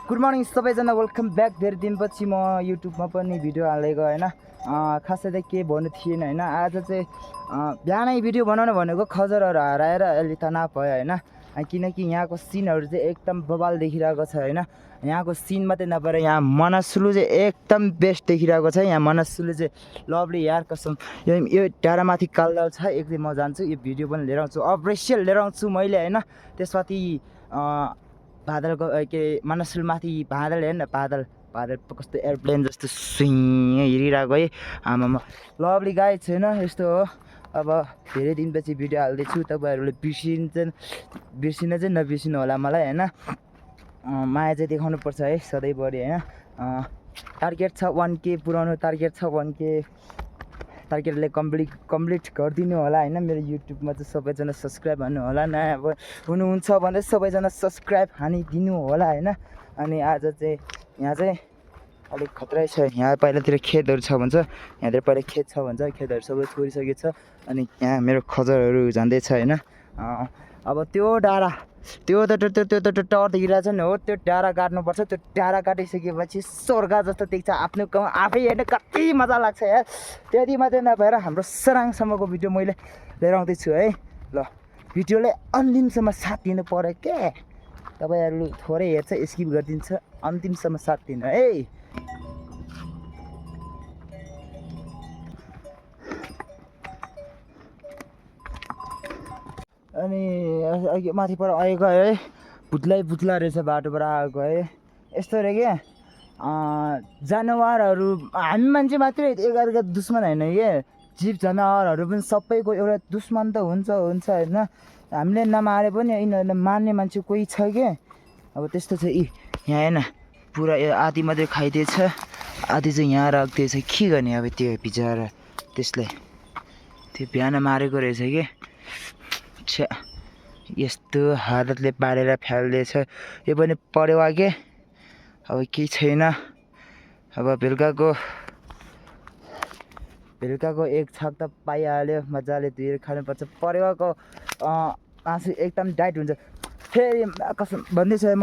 Good morning सबैजना, welcome back. धेरै दिनपछि म युट्युबमा पनि भिडियो हालेको होइन। खासै त के भन्नु थिएन होइन। आज चाहिँ बिहानै भिडियो बनाउनु भनेको खजरहरू हराएर अलि तनाव भयो होइन। किनकि यहाँको सिनहरू चाहिँ एकदम बबाल देखिरहेको छ होइन। यहाँको सिन मात्रै नभएर यहाँ मनसुलु चाहिँ एकदम बेस्ट देखिरहेको छ। यहाँ मनसुलु चाहिँ लभली यार कसम। यो डाँडामाथि कालदाल छ, एक दिन म जान्छु, यो भिडियो पनि लिएर आउँछु, अफिसियल लिएर आउँछु मैले होइन। त्यसमाथि बादलको के मनसुलमाथि बादल हेर्न, बादल कस्तो एयरप्लेन जस्तो सुइँ हिँडिरहेको है। आमामा लभली गाई छैन, यस्तो हो। अब धेरै दिनपछि भिडियो हाल्दैछु, तपाईँहरूले बिर्सिन चाहिँ नबिर्सिनु होला मलाई होइन। माया चाहिँ देखाउनुपर्छ है सधैँभरि होइन। टार्गेट छ 1K पुऱ्याउनु, टार्गेट छ 1K। टार्गेटले कम्प्लिट गरिदिनु होला होइन। मेरो युट्युबमा चाहिँ सबैजना सब्सक्राइब हान्नु होला, नयाँ अब हुनुहुन्छ भने सबैजना सब्सक्राइब हानिदिनु होला होइन। अनि आज चाहिँ यहाँ चाहिँ अलिक खतरै छ। यहाँ पहिलातिर खेतहरू छ भन्छ, यहाँतिर पहिला खेत छ भन्छ, खेतहरू सबै छोडिसकेको छ। अनि यहाँ मेरो खजरहरू जाँदैछ होइन। अब त्यो डाँडा त्यो टावर देखिरहेको छ नि हो, त्यो डाँडा काट्नुपर्छ। त्यो डाँडा काटिसकेपछि स्वर्ग जस्तो देख्छ आफ्नो गाउँ आफै हेर्न कति मजा लाग्छ यार। त्यति मात्रै नभएर हाम्रो सराङसम्मको भिडियो मैले लिएर आउँदैछु है। ल भिडियोले अन्तिमसम्म साथ दिनु पऱ्यो के। तपाईँहरू थोरै हेर्छ स्किप गरिदिन्छ, अन्तिमसम्म साथ दिनु है। अनि अघि माथि पर आएको है, बुत्ला रहेछ बाटोबाट आएको है। यस्तो अरे क्या, जनावरहरू हामी मान्छे मात्रै एकाअर्का दुश्मन होइन क्या, जीव जनावरहरू पनि सबैको एउटा दुश्मन त हुन्छ होइन। हामीले नमारे पनि यिनीहरूलाई मार्ने मान्छे कोही छ क्या। अब त्यस्तो छ। यहाँ हेर्न पुरा आधी मात्रै खाइदिएछ, आधी चाहिँ यहाँ राख्दिएछ। के गर्ने अब त्यो बिचरा, त्यसलाई त्यो बिहान मारेको रहेछ कि यस्तो हालतले पारेर फ्याल्दैछ। यो पनि परेवा के, अब केही छैन। अब बेलुकाको एक छाक त पाइहाल्यो, मजाले धुएर खानुपर्छ। परेवाको मासु एकदम डाइट हुन्छ। फेरि कसम भन्दैछु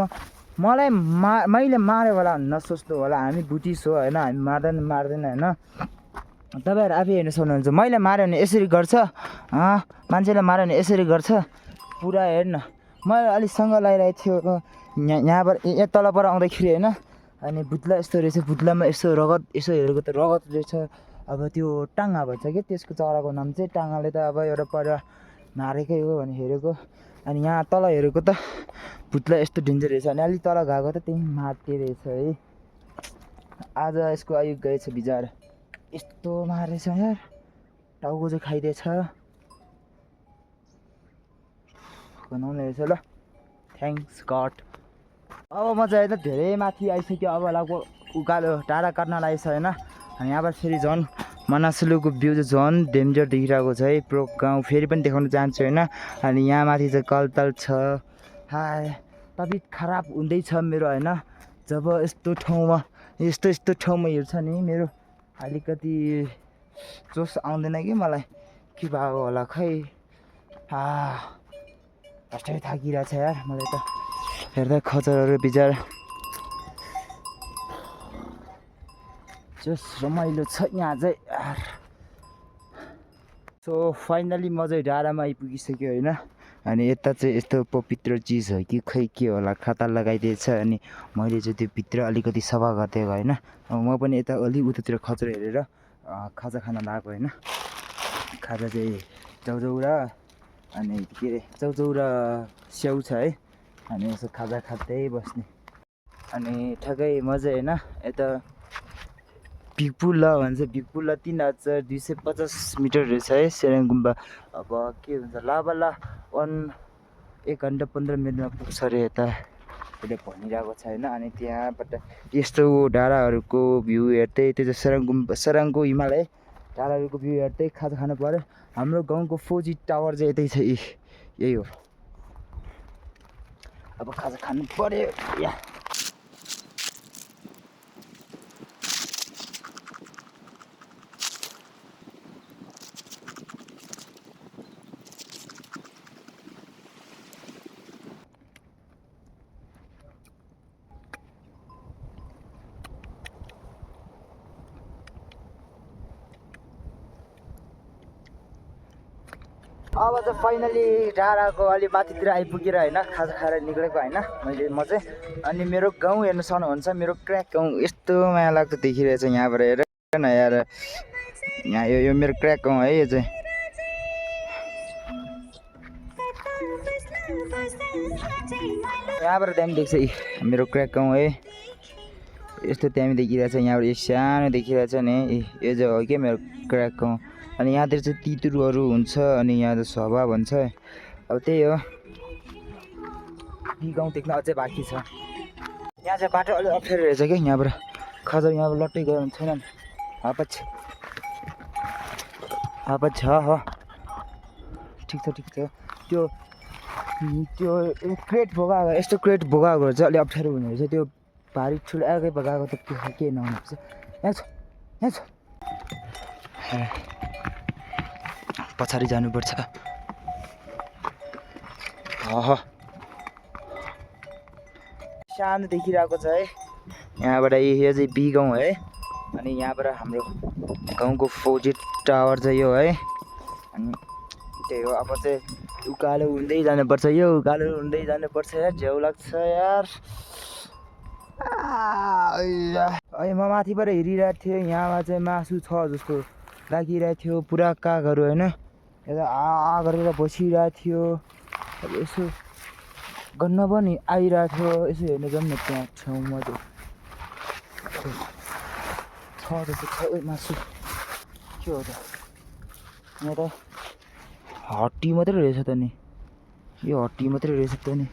मलाई मैले माऱ्यो होला नसोच्नु होला, हामी बुद्धिस्ट हो होइन, हामी मार्दैन होइन। तपाईँहरू आफै हेर्न सक्नुहुन्छ, मैले माऱ्यो भने यसरी गर्छ, मान्छेलाई माऱ्यो भने यसरी गर्छ। पुरा हेर्न, मैले अलिक सँग लगाइरहेको थियो यहाँबाट यहाँ तलबाट आउँदाखेरि होइन। अनि बुत्ला यस्तो रहेछ, बुत्लामा यसो हेरेको त रगत रहेछ। अब त्यो टाङ्गा भन्छ कि त्यसको चराको नाम चाहिँ टाङ्गाले त अब एउटा परेवा मारेकै हो भने हेरेको। अनि यहाँ तल हेरेको त भुत्ला यस्तो डेन्जर रहेछ। अनि अलिक तल गएको त त्यही मार्टे रहेछ है। आज यसको आयु गएछ बिचरा, यस्तो मारेछ यार, टाउको चाहिँ खाइदिएछ। बनाउने रहेछ ल, थ्याङ्क्स गड। अब म चाहिँ त धेरै माथि आइसक्यो, अब लगभग उकालो टाढा काट्न लागेछ होइन। अनि यहाँबाट फेरि झन् मनसुलुको भ्यू चाहिँ झन् डेन्जर देखिरहेको छ है। प्रो गाउँ फेरि पनि देखाउन चाहन्छु होइन। अनि यहाँ माथि चाहिँ कलतल छ। हाय तबियत खराब हुँदैछ मेरो होइन। जब यस्तो ठाउँमा हेर्छ नि मेरो अलिकति जोस आउँदैन कि मलाई, के भएको होला खै। फर्स्टै थाकिरहेछ यार मलाई त हेर्दा खचरहरू बिचरा। जस रमाइलो छ यहाँ चाहिँ यार। सो फाइनली म चाहिँ डाँडामा आइपुगिसक्यो होइन। अनि यता चाहिँ यस्तो पवित्र चिज हो कि खै के होला, खाता लगाइदिएछ। अनि मैले चाहिँ त्यो भित्र अलिकति सफा गरिदिएको होइन। म पनि यता अलि उतातिर खचर हेरेर खाजा खान लगाएको होइन। खाजा चाहिँ चौचौरा अनि के अरे चौचौरा स्याउ छ है। अनि यसो खाजा खाँदै बस्ने। अनि ठ्याक्कै म चाहिँ होइन यता भिगपुल्ला भन्छ, भिगपुल्ला 3250 मिटर रहेछ है सेरेङ गुम्बा। अब के भन्छ लाभाला 1 घन्टा 15 मिनटमा पुग्छ अरे यता, अहिले भनिरहेको छ होइन। अनि त्यहाँबाट यस्तो डाँडाहरूको भ्यू हेर्दै, त्यो चाहिँ सराङको हिमालय डाँडाहरूको भ्यू हेर्दै खाजा खानु पऱ्यो। हाम्रो गाउँको फौजी टावर चाहिँ यतै छ, यही हो। अब खाजा खानु पऱ्यो या। अब चाहिँ फाइनली डाँडाको अलि माथितिर आइपुगेर होइन खाजा खाएर निक्लेको होइन म चाहिँ अनि मेरो गाउँ हेर्नु सक्नुहुन्छ मेरो क्र्याक गाउँ यस्तो माया लाग्दो देखिरहेछ यहाँबाट हेर न यार यहाँ यो मेरो क्र्याक गाउँ है यो चाहिँ यहाँबाट दामी देख्छ मेरो क्र्याक गाउँ है यस्तो दामी देखिरहेछ यहाँबाट यो सानो देखिरहेछ नि यो चाहिँ हो क्या मेरो क्र्याक गाउँ अनि यहाँतिर चाहिँ तितुरहरू हुन्छ अनि यहाँ चाहिँ सभा भन्छ अब त्यही हो यी गाउँ देख्न अझै बाँकी छ यहाँ चाहिँ बाटो अलिक अप्ठ्यारो रहेछ क्या यहाँबाट खजर यहाँबाट लट्टै गयो छैन हापत छ हो ठिक छ त्यो क्रेट भोगाएको यस्तो क्रेट भोगाएकोहरू चाहिँ अलिक अप्ठ्यारो हुने रहेछ त्यो भारी ठुलो एकै भगाएको त के नहुनुपर्छ यहाँ छ पछाडि जानुपर्छ सानो देखिरहेको छ है यहाँबाट यो चाहिँ बी गाउँ है अनि यहाँबाट हाम्रो गाउँको फौजी टावर चाहिँ यो है अनि त्यही हो अब चाहिँ उकालो हुँदै जानुपर्छ यो उकालो हुँदै जानुपर्छ यार झ्याउ लाग्छ यार अहिले म माथिबाट हेरिरहेको थिएँ यहाँमा चाहिँ मासु छ जस्तो लागिरहेको थियो पुरा कागहरू होइन यता गरेर बसिरहेको थियो अब यसो गर्न पनि आइरहेको थियो यसो हेर्नु जाउँ न त्यहाँ छेउमा चाहिँ छ जस्तो छ मासु के हो त यहाँ त हड्डी मात्रै रहेछ त नि यो हड्डी मात्रै रहेछ त नि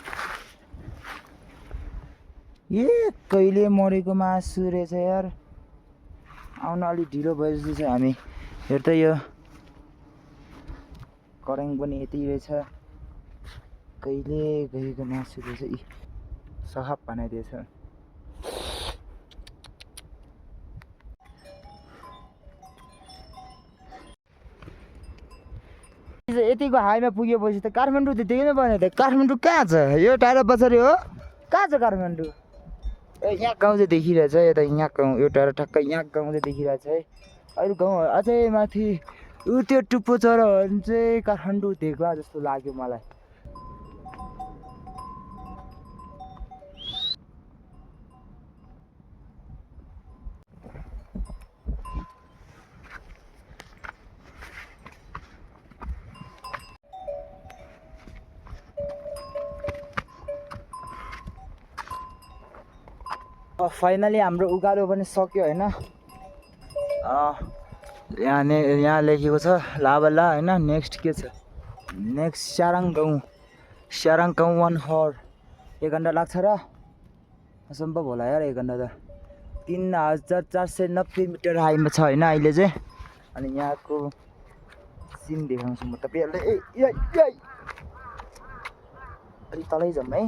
कहिले मरेको मासु रहेछ यार आउन अलिक ढिलो भए जस्तो छ हामी हेर त यो कराङ पनि यति रहेछ कहिले गएको मासु रहेछ सखाप बनाइदिएछ यतिको हाईमा पुगेपछि त काठमाडौँ त देख्नै पर्ने त काठमाडौँ कहाँ छ यो टाढो पछाडि हो कहाँ छ काठमाडौँ यहाँ गाउँ चाहिँ देखिरहेछ यता यहाँ गाउँ एउटा ठक्कै यहाँ गाउँ चाहिँ देखिरहेछ है अरू गाउँ अझै माथि त्यो टुप्पो चराहरू चाहिँ काठमाडौँ देख्ला जस्तो लाग्यो मलाई फाइनली हाम्रो उकालो पनि सक्यो होइन यहाँ लेखेको छ लाभाला होइन नेक्स्ट के छ नेक्स्ट स्याराङ गाउँ 1 हवर 1 घन्टा लाग्छ र असम्भव होला यार 1 घन्टा त 3490 मिटर हाइटमा छ होइन अहिले चाहिँ अनि यहाँको सिन देखाउँछु म तपाईँहरूलाई अलिक तलै जाउँ है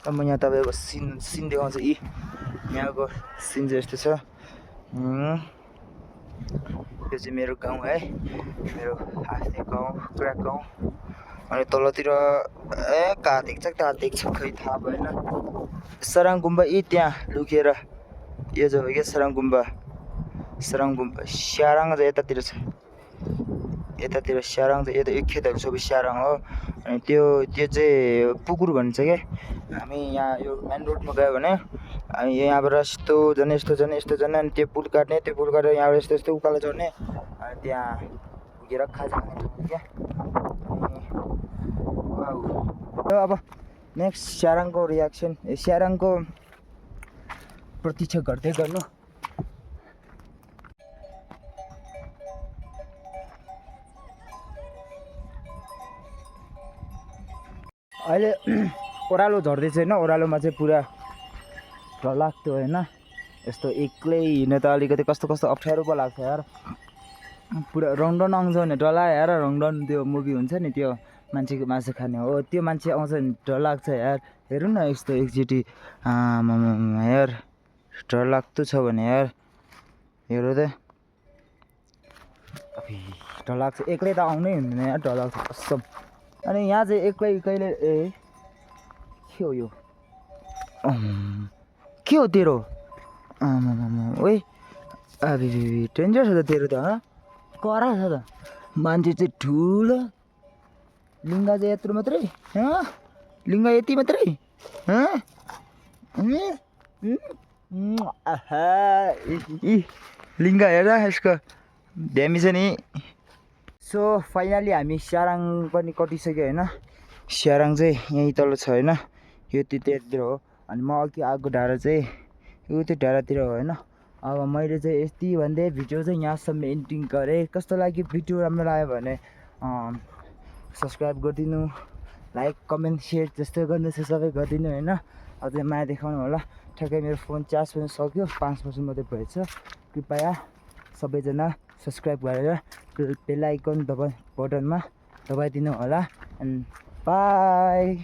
म यहाँ तपाईँको सिन देखाउँछु यहाँको सिन चाहिँ यस्तो छ यो चाहिँ मेरो गाउँ है मेरो आफ्नै गाउँ क्र्याक गाउँ अनि तलतिर कहाँ देख्छ खै थाहा भएन सराङ गुम्बा त्यहाँ लुकेर यो चाहिँ हो क्या सराङ गुम्बा स्याराङ चाहिँ यतातिर छ यतातिर स्याराङ चाहिँ यता एक खेतहरू सबै स्याराङ हो अनि त्यो चाहिँ पुकुर भन्छ क्या हामी यहाँ यो मेन रोडमा गयो भने हामी यहाँबाट यस्तो जाने अनि त्यो पुल काट्ने यहाँबाट यस्तो उकालो चढ्ने अनि त्यहाँ पुगेर खाजा खाने क्या अब नेक्स्ट स्याराङको रियाक्सन स्याराङको प्रतीक्षा गर्दै गर्नु अहिले ओह्रालो झर्दैछ होइन ओह्रालोमा चाहिँ पुरा डर लाग्थ्यो होइन यस्तो एक्लै हिँड्न त अलिकति कस्तो अप्ठ्यारो पो लाग्छ यार पुरा रङडन आउँछ भने डर लाग्यो यार रङडन त्यो मुभी हुन्छ नि त्यो मान्छेको मासु खाने हो त्यो मान्छे आउँछ भने डर लाग्छ यार हेरौँ न यस्तो एकचोटि यार डर लाग्दो छ भने यार हेर त डर लाग्छ एक्लै त आउनै हुँदैन यार डर लाग्छ कसम अनि यहाँ चाहिँ एक्लै कहिले के हो यो के हो तेरो आमामामा ओइ अबे डेन्जर छ त तेरो त कडा छ त मान्छे चाहिँ ठुलो लिङ्गा चाहिँ यत्रो मात्रै लिङ्गा यति मात्रै लिङ्गा हेर यसको ड्यामी छ नि सो फाइनली हामी स्याराङ पनि कटिसक्यो होइन स्याराङ चाहिँ यहीँ तल छ होइन यो त्यतातिर हो अनि म अघि आएको डाँडा चाहिँ यो त्यो डाँडातिर हो होइन अब मैले चाहिँ यति भन्दै भिडियो चाहिँ यहाँसम्म एन्डिङ गरेँ कस्तो लाग्यो भिडियो राम्रो लाग्यो भने सब्सक्राइब गरिदिनु लाइक कमेन्ट सेयर जस्तो गर्नु छ सबै गरिदिनु होइन अझै माया देखाउनु होला ठ्याक्कै मेरो फोन चार्ज पनि सक्यो 5% मात्रै भएछ कृपया सबैजना सब्सक्राइब गरेर बेल आइकन बटनमा दबाइदिनु होला एन्ड बाई